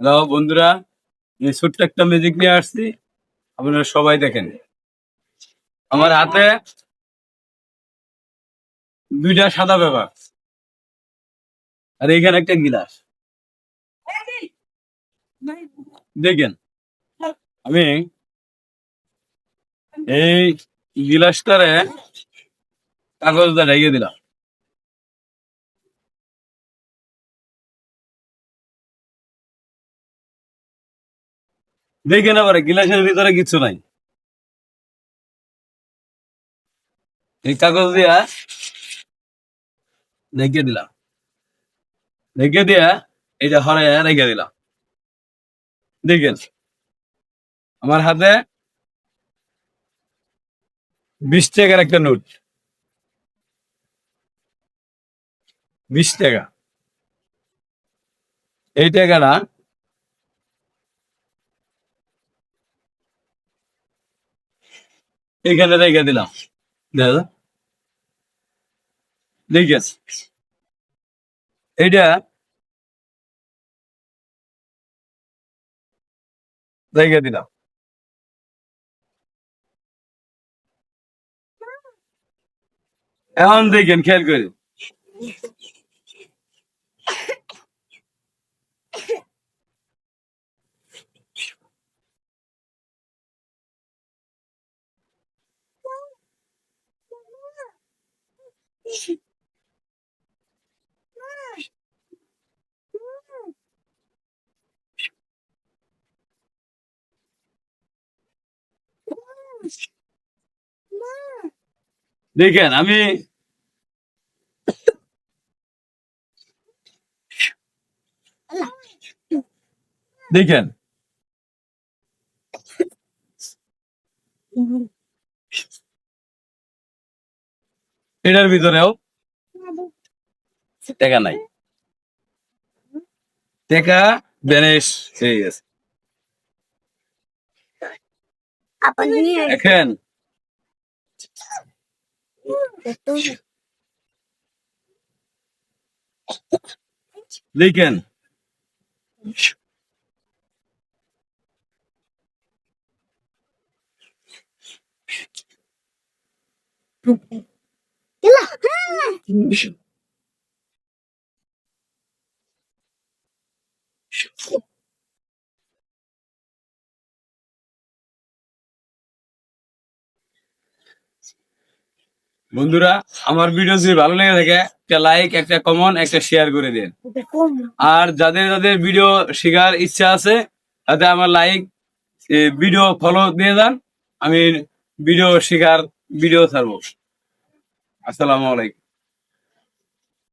Hello বন্ধুরা, এই ছোট্ট একটা ম্যাজিক নিয়ে আসছি। আপনারা সবাই দেখেন। আমার হাতে দুইটা সাদা পেপার আর এইখানে একটা গিলাস। দেখেন, আমি এই গিলাসটারে কাগজ দিয়ে ঢেকে দিলাম। দেখেন আবার গিলাসের ভিতরে কিছু নাই। এই কাগজ দিয়া ঢেকে দিলাম, ঢেকে দিয়া এটা হরে রেখে দিলাম। দেখেন আমার হাতে 20 টাকার একটা নোট, 20 টাকা। এই টাকাটা এখানে রেখে দিলাম। দাদা দেখেন, এইটা রেখে দিলাম। এখন দেখেন, খেয়াল করে দেখেন আমি দেখেন এটার ভিতরেও টাকা নাই, টাকা ব্যানিশ হয়ে গেছে। দেখেন দেখেন বন্ধুরা, আমার ভিডিও যদি ভালো লেগে থাকে একটা লাইক, একটা কমেন্ট, একটা শেয়ার করে দিন। আর যাদের যাদের ভিডিও শেখার ইচ্ছা আছে তাদের আমার লাইক, ভিডিও ফলো দিয়ে যান। আমি ভিডিও শেখার ভিডিও ছাড়বো। আসসালামু আলাইকুম।